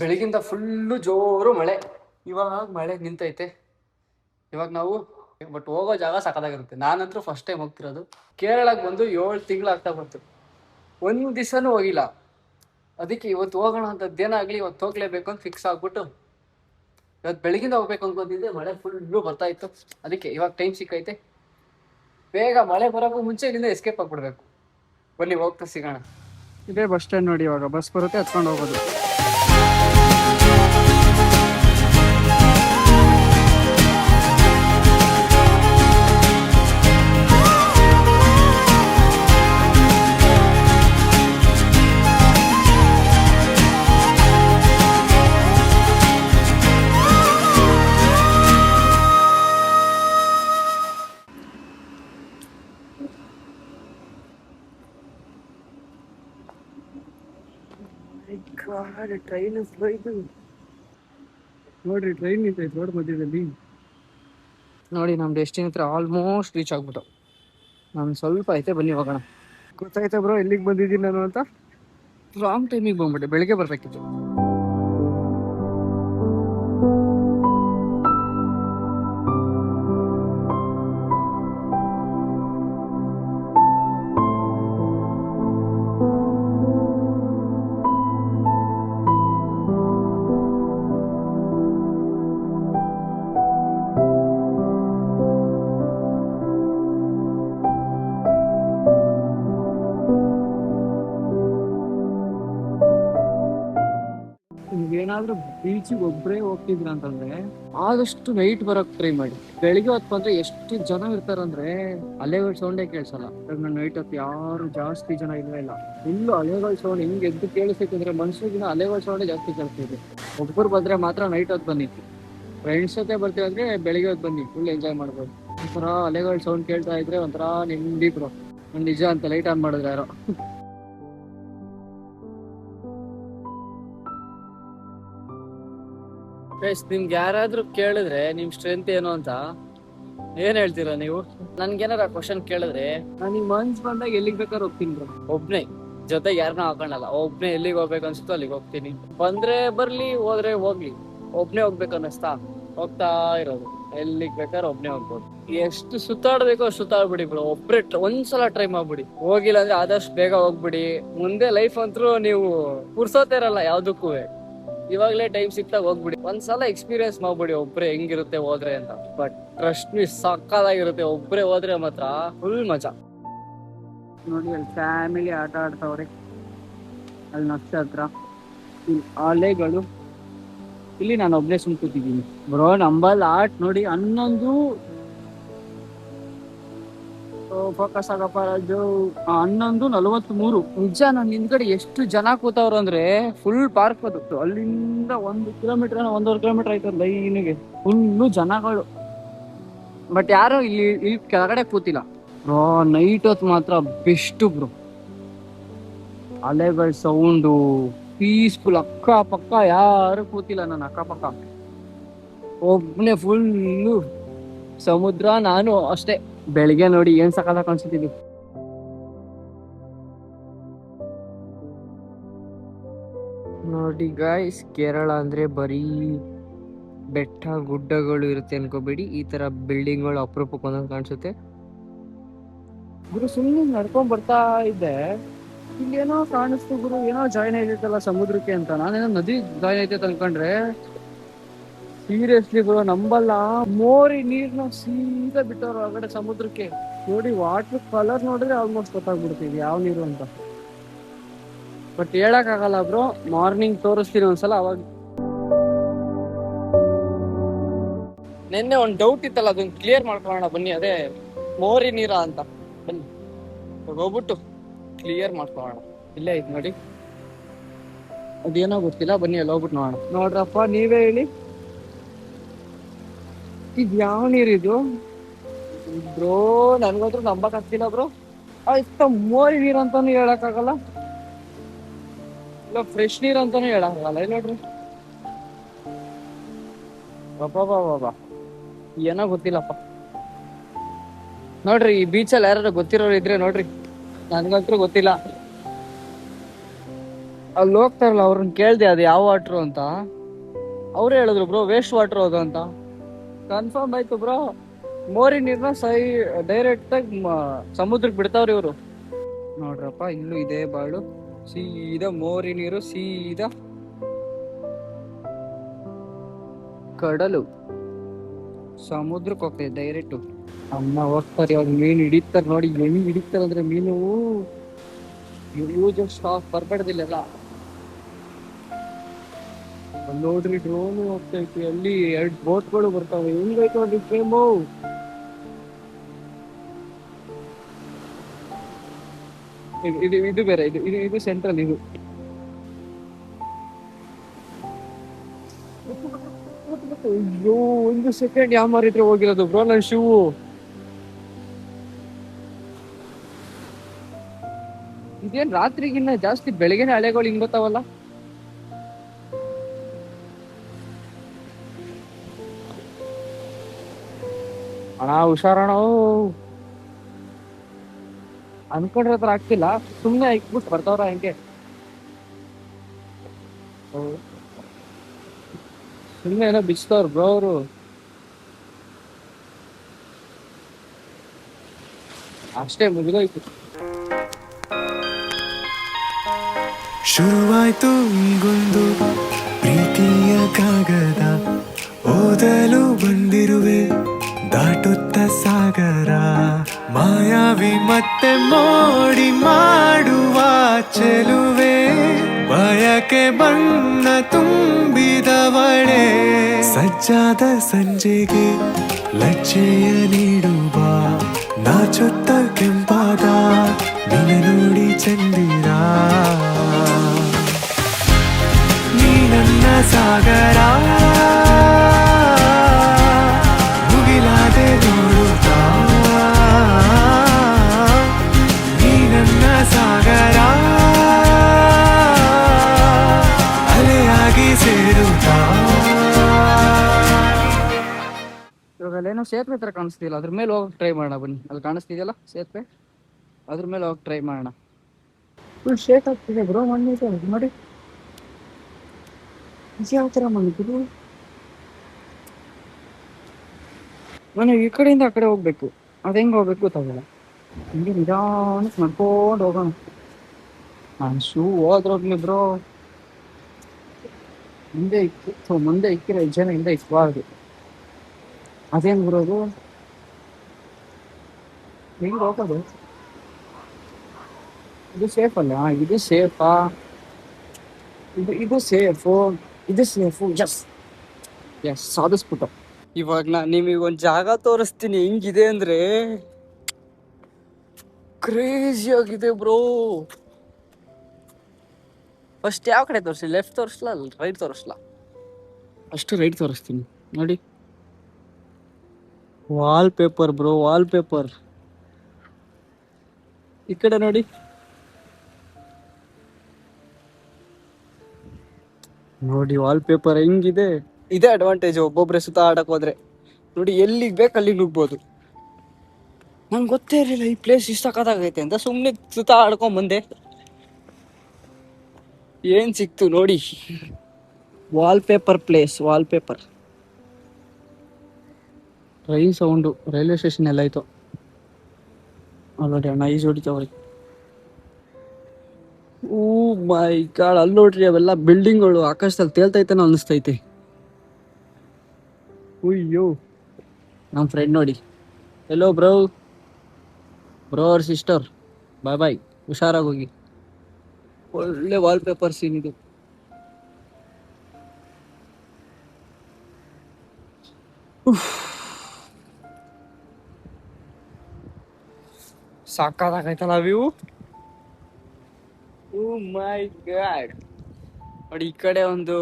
ಬೆಳಗಿಂದ ಫುಲ್ಲು ಜೋರು ಮಳೆ. ಇವಾಗ ಮಳೆ ನಿಂತೈತೆ. ಇವಾಗ ನಾವು ಬಟ್ ಹೋಗೋ ಜಾಗ ಸಖತ್ತಾಗಿರುತ್ತೆ. ನಾನಂತೂ ಫಸ್ಟ್ ಟೈಮ್ ಹೋಗ್ತಿರೋದು. ಕೇರಳಕ್ಕೆ ಬಂದು 7 ತಿಂಗಳಾಗ್ತಾ ಬಂತು, ಒಂದು ದಿವಸನೂ ಹೋಗಿಲ್ಲ. ಅದಕ್ಕೆ ಇವತ್ತು ಹೋಗೋಣ ಅಂತದ್ದೇನಾಗಲಿ ಇವತ್ತು ಹೋಗ್ಲೇಬೇಕು ಅಂತ ಫಿಕ್ಸ್ ಆಗ್ಬಿಟ್ಟು ಇವತ್ತು ಬೆಳಗಿಂದ ಹೋಗ್ಬೇಕು ಅನ್ಕೊಂತಿದ್ದೆ. ಮಳೆ ಫುಲ್ಲು ಬರ್ತಾ ಇತ್ತು. ಅದಕ್ಕೆ ಇವಾಗ ಟೈಮ್ ಸಿಕ್ಕೈತೆ, ಬೇಗ ಮಳೆ ಬರೋಕ್ಕೂ ಮುಂಚೆ ಇಲ್ಲಿಂದ ಎಸ್ಕೇಪ್ ಆಗ್ಬಿಡ್ಬೇಕು. ಬನ್ನಿ ಹೋಗ್ತಾ ಸಿಗೋಣ. ಇದೇ ಬಸ್ ಸ್ಟ್ಯಾಂಡ್ ನೋಡಿ, ಇವಾಗ ಬಸ್ ಬರುತ್ತೆ ಹತ್ಕೊಂಡು ಹೋಗೋದು. ಟ್ರೈನ್ ನೋಡ್ರಿ, ಟ್ರೈನ್ ನಿಂತೈತೆ ರೋಡ್ ಮಧ್ಯದಲ್ಲಿ. ನೋಡಿ ನಮ್ಮ ಡೆಸ್ಟಿನಿ ಹತ್ರ ಆಲ್ಮೋಸ್ಟ್ ರೀಚ್ ಆಗ್ಬಿಟ್ಟು. ನಾನು ಸ್ವಲ್ಪ ಐತೆ, ಬನ್ನಿ ಹೋಗೋಣ. ಗೊತ್ತಾಯ್ತಾ ಬ್ರೋ ಎಲ್ಲಿಗೆ ಬಂದಿದ್ದೀನಿ ನಾನು ಅಂತ? ರಾಂಗ್ ಟೈಮಿಗೆ ಬಂದ್ಬಿಟ್ಟೆ, ಬೆಳಿಗ್ಗೆ ಬರ್ಬೇಕಿತ್ತು. ಏನಾದ್ರೂ ಬೀಚಿಗೆ ಒಬ್ಬರೇ ಹೋಗ್ತಿದ್ರ ಅಂತಂದ್ರೆ ಆದಷ್ಟು ನೈಟ್ ಬರೋಕ್ ಟ್ರೈ ಮಾಡಿ. ಬೆಳಿಗ್ಗೆ ಹೊತ್ತು ಬಂದ್ರೆ ಎಷ್ಟು ಜನ ಇರ್ತಾರಂದ್ರೆ ಅಲೆಗಳ ಸೌಂಡೇ ಕೇಳಿಸಲ್ಲ. ನಾನು ನೈಟ್ ಹೊತ್ತು ಯಾರು ಜಾಸ್ತಿ ಜನ ಇಲ್ಲ. ಇಲ್ಲೂ ಅಲೆಗಳ ಸೌಂಡ್ ಹಿಂಗೆ ಎದ್ದು ಕೇಳಿಸ್ತೈತೆ ಅಂದ್ರೆ ಮನುಷ್ಯರಿಗಿನ ಅಲೆಗಳ ಸೌಂಡೇ ಜಾಸ್ತಿ ಕೇಳಿಸ್ತೈತೆ. ಒಬ್ಬರು ಬಂದ್ರೆ ಮಾತ್ರ ನೈಟ್ ಹೊತ್ತು ಬಂದಿತ್ತು. ಫ್ರೆಂಡ್ಸ್ ಜೊತೆ ಬರ್ತೀವಿ ಅಂದ್ರೆ ಬೆಳಿಗ್ಗೆ ಹೊತ್ತು ಬನ್ನಿ, ಫುಲ್ ಎಂಜಾಯ್ ಮಾಡ್ಬೋದು. ಒಂಥರ ಅಲೆಗಳ ಸೌಂಡ್ ಕೇಳ್ತಾ ಇದ್ರೆ ಒಂಥರ ನೆಮ್ಮದಿ ಬ್ರೋ. ನಿಜ ಅಂತ ಲೈಟ್ ಆನ್ ಮಾಡಿದ್ರೆ ಯಾರೋ. ನಿಮ್ಗೆ ಯಾರಾದ್ರೂ ಕೇಳಿದ್ರೆ ನಿಮ್ ಸ್ಟ್ರೆಂತ್ ಏನು ಅಂತ ಏನ್ ಹೇಳ್ತೀರಾ ನೀವು? ನನ್ಗೇನಾರ ಕ್ವಶನ್ ಕೇಳಿದ್ರೆ ನನಗೆ ಮನ್ಸ್ ಬಂದಾಗ ಎಲ್ಲಿಗೆ ಬೇಕಾದ್ರೆ ಹೋಗ್ತೀನಿ ಬ್ರೋ. ಒಬ್ನೇ, ಜೊತೆಗೆ ಯಾರನ್ನ ಹಾಕೊಂಡಲ್ಲ. ಒಬ್ನೇ ಎಲ್ಲಿಗೆ ಹೋಗ್ಬೇಕು ಅನ್ಸುತ್ತೋ ಅಲ್ಲಿಗೆ ಹೋಗ್ತೀನಿ. ಬಂದ್ರೆ ಬರ್ಲಿ, ಹೋದ್ರೆ ಹೋಗ್ಲಿ. ಒಬ್ನೇ ಹೋಗ್ಬೇಕು ಅನ್ನಿಸ್ತಾ ಹೋಗ್ತಾ ಇರೋದು. ಎಲ್ಲಿಗೆ ಬೇಕಾದ್ರೆ ಒಬ್ನೇ ಹೋಗ್ಬೋದು. ಎಷ್ಟು ಸುತ್ತಾಡ್ಬೇಕೋ ಸುತ್ತಾಡ್ಬಿಡಿ ಬ್ರೋ. ಒಬ್ರೇ ಒಂದ್ಸಲ ಟ್ರೈ ಮಾಡ್ಬಿಡಿ. ಹೋಗಿಲ್ಲ ಅಂದ್ರೆ ಆದಷ್ಟು ಬೇಗ ಹೋಗ್ಬಿಡಿ. ಮುಂದೆ ಲೈಫ್ ಅಂತೂ ನೀವು ಪುರ್ಸೋತೆ ಇರಲ್ಲ ಯಾವ್ದಕ್ಕೂ. ಇವಾಗಲೇ ಟೈಮ್ ಸಿಕ್ತಾಗ ಹೋಗ್ಬಿಡಿ. ಒಂದ್ಸಲ ಎಕ್ಸ್ಪೀರಿಯನ್ಸ್ ಮಾಡ್ಬಿಡಿ ಒಬ್ರೆ ಹೆಂಗಿರುತ್ತೆ ಹೋದ್ರೆ ಅಂತ. ಬಟ್ ಟ್ರಸ್ಟ್ ಮೀ, ಸಕ್ಕದಾಗಿರುತ್ತೆ. ಒಬ್ರೆ ಹೋದ್ರೆ ಮಾತ್ರ ಫುಲ್ ಮಜಾ. ನೋಡಿ ಅಲ್ಲಿ ಫ್ಯಾಮಿಲಿ ಆಟ ಆಡ್ತಾವ್ರೆ, ಅಲ್ಲಿ ನಕ್ಷತ್ರ, ಇಲ್ಲಿ ಅಲೆಗಳು. ಇಲ್ಲಿ ನಾನು ಒಬ್ನೇ ಸುಮ್ ಕೂತಿದ್ದೀನಿ ಬ್ರೋ. ನಂಬಲ್ ಆಟ್ ನೋಡಿ 11 ಫೋಕಸ್ ಆಗಪ್ಪ ರಾಜು. 11:43. ನಿಜ ನನ್ನ ಹಿಂದ್ಗಡೆ ಎಷ್ಟು ಜನ ಕೂತವ್ರು ಅಂದ್ರೆ ಫುಲ್ ಪಾರ್ಕ್ ಅದು. ಅಲ್ಲಿಂದ 1 ಕಿಲೋಮೀಟರ್ 1.5 ಕಿಲೋಮೀಟರ್ ಆಯ್ತದ ಲೈನಿಗೆ ಫುಲ್ಲು ಜನಗಳು. ಬಟ್ ಯಾರು ಇಲ್ಲಿ ಕೆಳಗಡೆ ಕೂತಿಲ್ಲ ಬ್ರೋ. ನೈಟ್ ಹೊತ್ತು ಮಾತ್ರ ಬೆಸ್ಟ್ ಬ್ರೋ. ಅಲೆಗಳ ಸೌಂಡು ಪೀಸ್ಫುಲ್. ಅಕ್ಕ ಪಕ್ಕ ಯಾರು ಕೂತಿಲ್ಲ, ನನ್ನ ಅಕ್ಕಪಕ್ಕ ಒಬ್ನೇ ಫುಲ್ಲು ಸಮುದ್ರ. ನಾನು ಅಷ್ಟೇ. ಬೆಳಿಗ್ಗೆ ನೋಡಿ ಏನ್ ಸಕಾಲ ಕಾಣಿಸ್ತಿದ್ವಿ. ನೋಡಿ ಗಾಯ್ಸ್, ಕೇರಳ ಅಂದ್ರೆ ಬರೀ ಬೆಟ್ಟ ಗುಡ್ಡಗಳು ಇರುತ್ತೆ ಅನ್ಕೋಬೇಡಿ. ಈ ತರ ಬಿಲ್ಡಿಂಗ್ಗಳು ಅಪರೂಪಕ್ಕೆ ಒಂದೊಂದು ಕಾಣಿಸುತ್ತೆ ಗುರು. ಸುಮ್ಮನೆ ನಡ್ಕೊಂಡ್ ಬರ್ತಾ ಇದ್ದೆ, ಇಲ್ಲಿ ಏನೋ ಕಾಣಿಸ್ತು ಗುರು. ಏನೋ ಜಾಯಿನ್ ಆಗೈತಲ್ಲ ಸಮುದ್ರಕ್ಕೆ ಅಂತ. ನಾನೇನೋ ನದಿ ಜಾಯಿನ್ ಐತೆ ಅನ್ಕೊಂಡ್ರೆ ಸೀರಿಯಸ್ಲಿ ಗುರು ನಂಬಲ್ಲ. ಮೋರಿ ನೀರ್ನ ಸೀದಾ ಬಿಟ್ಟವ್ರು ಹೊರಗಡೆ ಸಮುದ್ರಕ್ಕೆ. ನೋಡಿ ವಾಟರ್ ಕಲರ್ ನೋಡಿದ್ರೆ ಆಲ್ಮೋಸ್ಟ್ ಗೊತ್ತಾಗ್ಬಿಡ್ತೀವಿ ಯಾವ ನೀರು ಅಂತ. ಬಟ್ ಹೇಳಕ್ ಆಗಲ್ಲ ಬ್ರೋ. ಮಾರ್ನಿಂಗ್ ತೋರಿಸ್ತೀನಿ ಒಂದ್ಸಲ. ಅವಾಗ ನಿನ್ನೆ ಒಂದ್ ಡೌಟ್ ಇತ್ತಲ್ಲ, ಅದನ್ನ ಕ್ಲಿಯರ್ ಮಾಡ್ಕೊಳ್ಳೋಣ ಬನ್ನಿ. ಅದೇ ಮೋರಿ ನೀರ ಅಂತ. ಬನ್ನಿ ಹೋಗ್ಬಿಟ್ಟು ಕ್ಲಿಯರ್ ಮಾಡ್ಕೊಳ್ಳೋಣ. ಇಲ್ಲೇ ಐತ್ ನೋಡಿ, ಅದೇನೋ ಗೊತ್ತಿಲ್ಲ. ಬನ್ನಿ ಅಲ್ಲಿ ಹೋಗ್ಬಿಟ್ಟು ನೋಡೋಣ. ನೋಡ್ರಪ್ಪ ನೀವೇ ಹೇಳಿ, ಇದು ಯಾವ ನೀರಿದು ಬ್ರೋ? ನನ್ಗಂದ್ರೂ ನಂಬಕ್ ಆಗ್ತಿಲ್ಲ ಬ್ರೋ. ಆಯ್ತ ಮೋರಿ ನೀರ್ ಅಂತಾನು ಹೇಳಕ್ ಆಗಲ್ಲ, ಇಲ್ಲ ಫ್ರೆಶ್ ನೀರ್ ಅಂತಾನು ಹೇಳಕ್ ಆಗಲ್ಲ. ಇಲ್ಲ ನೋಡ್ರಿ, ಬಾಬಾ ಏನೋ ಗೊತ್ತಿಲ್ಲಪ್ಪ. ನೋಡ್ರಿ ಈ ಬೀಚಲ್ಲಿ ಯಾರು ಗೊತ್ತಿರೋರು ಇದ್ರೆ ನೋಡ್ರಿ, ನನ್ಗಂತೂ ಗೊತ್ತಿಲ್ಲ. ಅಲ್ಲಿ ಹೋಗ್ತಾರಲ್ಲ ಅವ್ರನ್ನ ಕೇಳ್ದೆ ಅದು ಯಾವ ವಾಟ್ರು ಅಂತ. ಅವ್ರು ಹೇಳಿದ್ರು ಬ್ರೋ ವೇಸ್ಟ್ ವಾಟರ್ ಅದು ಅಂತ. ಕನ್ಫರ್ಮ್ ಆಯ್ತು ಬ್ರೋ. ಮೋರಿ ನೀರ್ನ ಡೈರೆಕ್ಟ್ ಆಗಿ ಸಮುದ್ರಕ್ಕೆ ಬಿಡ್ತಾವ್ರಿ ಇವರು. ನೋಡ್ರಪ್ಪ ಇಲ್ಲೂ ಇದೆ ಬಾಳು. ಸೀದಾ ಮೋರಿ ನೀರು ಸೀದಾ ಕಡಲು ಸಮುದ್ರಕ್ಕೆ ಹೋಗ್ತದೆ ಡೈರೆಕ್ಟ್. ಅಮ್ಮ ಹೋಗ್ತಾರೆ ಅವ್ರು ಮೀನು ಹಿಡಿತಾರೆ ನೋಡಿ, ಹೆಂಗ್ ಹಿಡಿತಾರೆ ಅಂದ್ರೆ ಮೀನು ಯೂಸ್ ಸ್ಟಾಕ್ ಬರ್ಬಾರ್ದಿಲ್ಲ. ನೋಡ್ರಿ ಡ್ರೋನ್ ಹೋಗ್ತೈತಿ, ಅಲ್ಲಿ 2 ಬೋಟ್ಗಳು ಬರ್ತಾವೆ. ಹೆಂಗೈತೆ ನೋಡಿ ಫ್ರೇಮು. ಇದು ಬೇರೆ, ಇದು ಸೆಂಟ್ರಲ್. ಇದು ಅಯ್ಯೋ 1 ಸೆಕೆಂಡ್ ಯಾವ ಮಾರಿದ್ರೆ ಹೋಗಿರೋದು ಬ್ರೋ ನನ್ನ ಶೂ. ಇದೇನ್ ರಾತ್ರಿಗಿನ್ನ ಜಾಸ್ತಿ ಬೆಳಗಿನ ಅಲೆಗಳು ಹಿಂಗ್ ಗೊತ್ತಾವಲ್ಲ. ಅಣ್ಣ ಹುಷಾರಣ. ಅನ್ಕೊಂಡ್ರ ಹತ್ರ ಆಗ್ತಿಲ್ಲ, ಸುಮ್ನೆ ಇಕ್ಬಿಟ್ಟು ಬರ್ತಾವ್ರ ಹೆಂಗೆ. ಸುಮ್ನೆ ಏನೋ ಬಿಚ್ತವ್ರ ಬ್ರೋ ಅವರು. ಅಷ್ಟೇ ಮುಗಿದೋಯ್ತು. ಶುರುವಾಯ್ತು ಈಗೊಂದು ಪ್ರೀತಿಯ ಕಾಗದ, ಓದಲು ಬಂದಿರುವೆ ದಾಟುತ್ತ ಸಾಗರ. ಮಾಯಾವಿ ಮತ್ತೆ ಮೋಡಿ ಮಾಡುವ ಚೆಲುವೆ, ಬಯಕೆ ಬಣ್ಣ ತುಂಬಿದವಳೆ. ಸಜ್ಜಾದ ಸಂಜೆಗೆ ಲಜ್ಜೆಯ ನೀಡುವ, ನಾಚುತ್ತ ಕೆಂಪಾದ ನಿನ್ನ ನೋಡಿ ಚಂದಿರ. ನೀ ನನ್ನ ಸಾಗರ, ಮುಗಿಲಾದೆ ನೋಡುತ್ತಾ. ನೀ ನನ್ನ ಸಾಗರ, ಅಲೆಯಾಗಿ ಸೇರುತ್ತಾ. ಇವಾಗ ಅಲ್ಲೇನೋ ಸೇತುವೆ ಹತ್ರ ಕಾಣಿಸ್ತಿಲ್ಲ, ಅದ್ರ ಮೇಲೆ ಹೋಗಕ್ ಟ್ರೈ ಮಾಡೋಣ ಬನ್ನಿ. ಅಲ್ಲಿ ಕಾಣಿಸ್ತಿದೆಯಲ್ಲ ಸೇತುವೆ, ಅದ್ರ ಮೇಲೆ ಹೋಗಕ್ ಟ್ರೈ ಮಾಡೋಣ. ಫುಲ್ ಶೇಕ್ ಆಗ್ತಿದೆ ಬ್ರೋ ಮಣ್ಣು ನೋಡಿ. ಯಾವ ತರ ಮಣ್ಣಿದ್ದು. ನಾನು ಈ ಕಡೆಯಿಂದ ಆ ಕಡೆ ಹೋಗ್ಬೇಕು, ಅದ ಹೆಂಗ್ ಹೋಗ್ಬೇಕು ಗೊತ್ತಾಗಲ್ಲ. ಹಿಂಗೆ ನಿಧಾನಕ್ಕೆ ನಡ್ಕೊಂಡು ಹೋಗೋಣ. ನಾನು ಶೂ ಹೋದ್ರೋಗ್ಲಿ ಬ್ರೋ. ಮುಂದೆ ಇಕ್ಕಿರೋ ಜನ ಹಿಂದೆ ಇಕ್ಬಾರ್ದು. ಅದೇನ್ ಬರೋದು, ಹೆಂಗ್ ಹೋಗೋದು? ಇದು ಸೇಫ್ ಅಲ್ಲ, ಇದು ಸೇಫಾ? ಇದು ಸೇಫು, ಇದು ಸೇಫು. ಎಸ್ ಸಾಧಿಸ್ಬಿಟ್ಟು. ಇವಾಗ ನಾನು ನಿಮಗೆ ಒಂದು ಜಾಗ ತೋರಿಸ್ತೀನಿ, ಹೆಂಗಿದೆ ಅಂದ್ರೆ ಕ್ರೇಜಿ ಆಗಿದೆ ಬ್ರೋ. ಫಸ್ಟ್ ಯಾವ ಕಡೆ ತೋರಿಸ್ಲಿ? Left ತೋರಿಸ್ಲಾ right ತೋರಿಸ್ಲಾ? ಅಷ್ಟು ರೈಟ್ ತೋರಿಸ್ತೀನಿ ನೋಡಿ. Wall paper bro, wall paper. ಈ ಕಡೆ ನೋಡಿ. ನೋಡಿ ವಾಲ್ ಪೇಪರ್ ಹೆಂಗಿದೆ. ಇದೇ ಅಡ್ವಾಂಟೇಜ್ ಒಬ್ಬೊಬ್ರೆ ಸುತ್ತ ಆಡಕ್ ಹೋದ್ರೆ. ನೋಡಿ ಎಲ್ಲಿಗೆ ಬೇಕು ಅಲ್ಲಿಗೆ ನುಗ್ಬೋದು. ನಂಗೆ ಗೊತ್ತೇ ಇರಲಿಲ್ಲ ಈ ಪ್ಲೇಸ್ ಇಷ್ಟ ಸಕ್ಕತ್ತಾಗೈತೆ ಅಂತ. ಸುಮ್ಮನೆ ಸುತ್ತ ಆಡ್ಕೊಂಡ್ ಬಂದೆ, ಏನ್ ಸಿಕ್ತು ನೋಡಿ. Wall paper place, wall paper. Train sound, railway station ಎಲ್ಲ ಆಯ್ತು. ನೋಡಿ ಅಣ್ಣ ಈಜು ಹೊಡಿತಾವ್ರಿ. ಓ ಮೈ ಗಾಡ್, ಅಲ್ಲಿ ನೋಡ್ರಿ ಅವೆಲ್ಲ ಬಿಲ್ಡಿಂಗ್ಗಳು ಆಕಾಶದಲ್ಲಿ ತೇಲ್ತೈತೆ ಅನಿಸ್ತೈತೆ. ಅಯ್ಯೋ ನಮ್ಮ ಫ್ರೆಂಡ್ ನೋಡಿ. ಎಲ್ಲೋ ಬ್ರೋ, ಬ್ರೋ ಅವ್ರ ಸಿಸ್ಟರ್, ಬಾಯ್ ಬಾಯ್, ಹುಷಾರಾಗಿ ಹೋಗಿ. ಒಳ್ಳೆ ವಾಲ್ ಪೇಪರ್ ಸೀನ್ ಇದು. ಸಾಕಾಗೈತಲ್ಲ ವ್ಯೂ. ಓ ಮೈ ಗಾಡ್. ನೋಡಿ ಈ ಕಡೆ ಒಂದು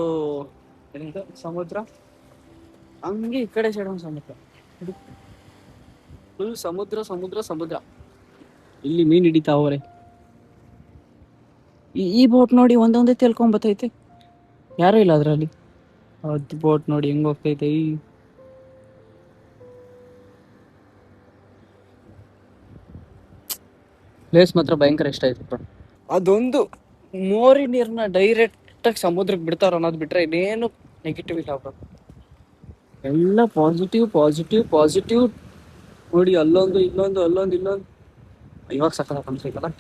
ಸಮುದ್ರ, ಹಂಗೆ ಈ ಕಡೆ ಸೈಡ್ ಒಂದು ಸಮುದ್ರ. ಫುಲ್ ಸಮುದ್ರ ಸಮುದ್ರ ಸಮುದ್ರ. ಇಲ್ಲಿ ಮೀನ್ ಹಿಡಿತಾವ್ರೆ. ಈ ಬೋಟ್ ನೋಡಿ ಒಂದೊಂದೇ ತೇಲ್ಕೊಂಡ್ ಬರ್ತೈತೆ, ಯಾರು ಇಲ್ಲ ಅದ್ರಲ್ಲಿ. ಅದ್ ಬೋಟ್ ನೋಡಿ ಹೆಂಗ್ ಹೋಗ್ತೈತೆ. ಪ್ಲೇಸ್ ಮಾತ್ರ ಭಯಂಕರ ಇಷ್ಟ ಆಯ್ತು. ಅದೊಂದು ಮೋರಿ ನೀರನ್ನ ಡೈರೆಕ್ಟಾಗಿ ಸಮುದ್ರಕ್ಕೆ ಬಿಡ್ತಾರ ಅನ್ನೋದು ಬಿಟ್ರೆ ಇನ್ನೇನು ನೆಗೆಟಿವ್ ಇಲ್ಲ ಬ್ರೋ. ಎಲ್ಲ ಪಾಸಿಟಿವ್ ಪಾಸಿಟಿವ್ ಪಾಸಿಟಿವ್. ನೋಡಿ ಅಲ್ಲೊಂದು ಇಲ್ಲೊಂದು ಇನ್ನೊಂದು. ಇವಾಗ ಸಕ್ಕತ್ತ ಕಾಣಿಸ್ತೈತಲ್ಲ.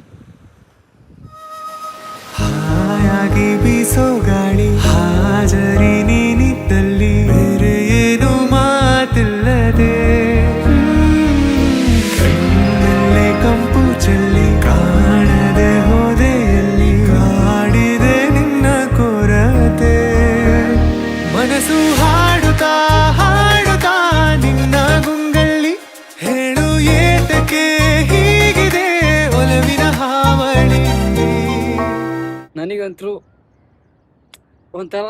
ಹಾಯಾಗಿ ಬೀಸೋ ಗಾಳಿ ಹಾಜರಿ ನೀನಿದ್ದಲ್ಲಿ ಬೇರೆ ಏನು ಮಾತಿಲ್ಲದೆ ಕಣ್ಣಲ್ಲೇ ಕಂಪು ಚೆಲ್ಲಿ ಕಾಣದೆ ಹೋದೆಯಲ್ಲಿ ಕಾಡಿದೆ ನಿನ್ನ ಕೊರತೆ ಮನಸ್ಸು ಹಾಡುತ್ತಾ ನಿನ್ನ ಗುಂಗಲ್ಲಿ ಹೇಳು ಏತಕ್ಕೆ ಹೀಗಿದೆ ಒಲವಿನ ಹಾವಳಿ. ನನಗಂತೂ ಒಂಥರ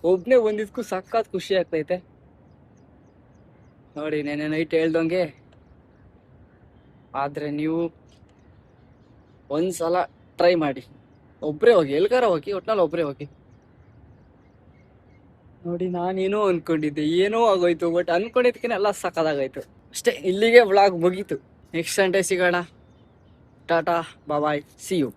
ಒಬ್ನೇ ಒಂದಿದ್ಕು ಸಖತ್ ಖುಷಿ ಆಗ್ತೈತೆ ನೋಡಿ. ನೆನ್ನೆ ನೈಟ್ ಹೇಳ್ದಂಗೆ ಆದ್ರೆ ನೀವು ಒಂದ್ಸಲ ಟ್ರೈ ಮಾಡಿ, ಒಬ್ರೇ ಹೋಗಿ, ಎಲ್ಗಾರ ಹೋಗಿ, ಒಟ್ನಲ್ಲಿ ಒಬ್ರೇ ಹೋಗಿ ನೋಡಿ. ನಾನೇನೋ ಅನ್ಕೊಂಡಿದ್ದೆ, ಏನೋ ಆಗೋಯ್ತು, ಬಟ್ ಅನ್ಕೊಂಡಿದ್ಕಿನ ಎಲ್ಲ ಸಕ್ಕದಾಗೋಯ್ತು ಅಷ್ಟೇ. ಇಲ್ಲಿಗೆ ವ್ಲಾಗ್ ಮುಗೀತು. ನೆಕ್ಸ್ಟ್ ಸಂಡೇ ಸಿಗೋಣ. ಟಾಟಾ ಬಾಯ್, ಸಿ ಯು.